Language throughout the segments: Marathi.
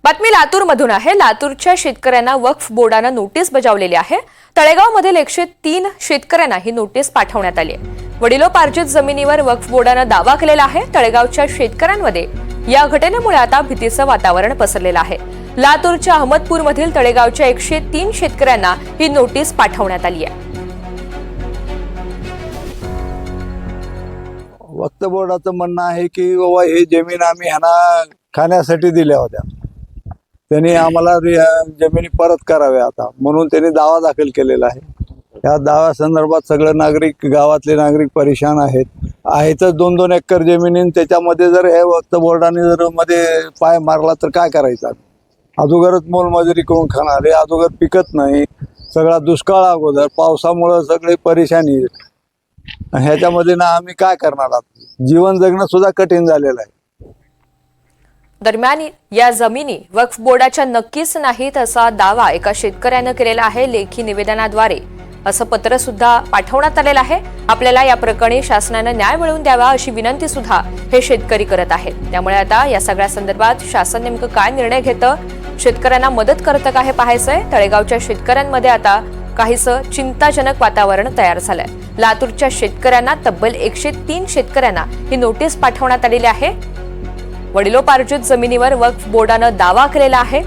बातमी लातूरमधून आहे। लातूरच्या शेतकऱ्यांना वक्फ बोर्डाने नोटीस बजावलेली आहे। तळेगावमधील 103 शेतकऱ्यांना ही नोटीस पाठवण्यात आली आहे। वडिलोपार्जित जमिनीवर वक्फ बोर्डाने दावा केलेला आहे। तळेगावच्या शेतकऱ्यांमध्ये या घटनेमुळे आता भीतीचं वातावरण पसरलेलं आहे। लातूरच्या अहमदपूरमधील तळेगावच्या 103 शेतकऱ्यांना ही नोटीस पाठवण्यात आली आहे। वक्फ बोर्डाचं म्हणणं आहे की बाबा हे जमीन आम्ही ह्यांना खाण्यासाठी दिल्या होत्या, त्यांनी आम्हाला जमिनी परत कराव्या आता म्हणून त्यांनी दावा दाखल केलेला आहे। या दावा संदर्भात सगळे नागरिक, गावातले नागरिक परेशान आहेतच। 2-2 एकर जमिनी, त्याच्यामध्ये जर हे वक्फ बोर्डाने जर मध्ये पाय मारला तर काय करायचं? अगोदरच मोलमजुरी करून खाणार, हे अगोदर पिकत नाही, सगळा दुष्काळ अगोदर, पावसामुळे सगळे परेशानी, ह्याच्यामध्ये ना आम्ही काय करणार आहोत? जीवन जगणं सुद्धा कठीण झालेलं आहे। दरम्यान या जमिनी वक्फ बोर्डाच्या नक्कीच नाहीत असा दावा एका शेतकऱ्याने केलेला आहे। लेखी निवेदनाद्वारे असं पत्र सुद्धा पाठवण्यात आलेलं आहे। आपल्याला या प्रकरणी शासनाने न्याय मिळवून द्यावा अशी विनंती सुद्धा हे शेतकरी करत आहेत। त्यामुळे आता या सगळ्या संदर्भात शासन नेमकं काय निर्णय घेतं, शेतकऱ्यांना मदत करतं का हे पाहायचंय। तळेगावच्या शेतकऱ्यांमध्ये आता काहीसं चिंताजनक वातावरण तयार झालंय। लातूरच्या शेतकऱ्यांना तब्बल 103 शेतकऱ्यांना ही नोटीस पाठवण्यात आलेली आहे। वडिलोपार्जित जमिनीवर वक्फ बोर्डाने दावा केलेला आहे।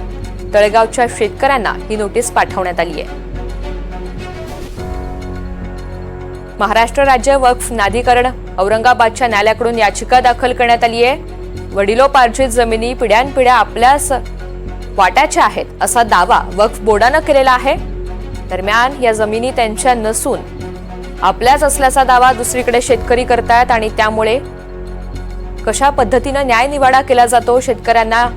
तळेगावच्या शेतकऱ्यांना ही नोटीस पाठवण्यात आली आहे। महाराष्ट्र राज्य वक्फ न्यायाधिकरण औरंगाबादच्या न्यायालयाकडून याचिका दाखल करण्यात आली आहे। वडिलोपार्जित जमिनी पिढ्यानपिढ्या आपल्याच वाट्याच्या आहेत असा दावा वक्फ बोर्डाने केलेला आहे। दरम्यान या जमिनी त्यांच्या नसून आपल्याच असल्याचा दावा दुसरीकडे शेतकरी करतायत आणि त्यामुळे कशा पद्धतीने न्याय निवाडा केला जातो, शेतकऱ्यांना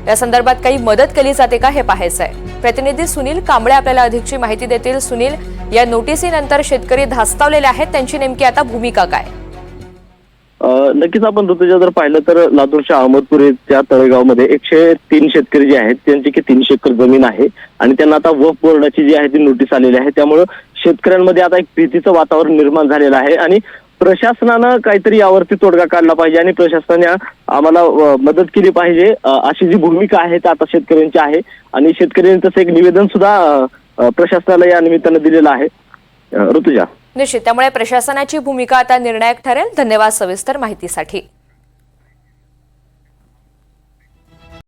या संदर्भात काही मदत केली जाते का हे पाहायचंय। प्रतिनिधी सुनील कांबळे आपल्याला अधिकची माहिती देतील। सुनील, या नोटीसीनंतर शेतकरी धास्तावलेले आहेत, त्यांची नेमकी आता भूमिका काय? नक्कीच आपण ऋतुजा जर पाहिलं तर लातूरच्या अहमदपूर त्या तळेगावमध्ये 103 शेतकरी जे आहेत त्यांची की 300 एकर जमीन आहे आणि त्यांना आता वक्फ बोर्डाची जी आहे ती नोटीस आलेली आहे। त्यामुळे शेतकऱ्यांमध्ये आता एक भीतीचं वातावरण निर्माण झालेलं आहे आणि प्रशासनानं काहीतरी यावरती तोडगा काढला पाहिजे आणि प्रशासनाने आम्हाला मदत केली पाहिजे अशी जी भूमिका आहे ती आता शेतकऱ्यांची आहे आणि शेतकऱ्यांनी तसं एक निवेदन सुद्धा प्रशासनाला या निमित्तानं दिलेलं आहे। ऋतुजा, निश्चित, त्यामुळे प्रशासनाची भूमिका आता निर्णायक ठरेल। धन्यवाद सविस्तर माहितीसाठी।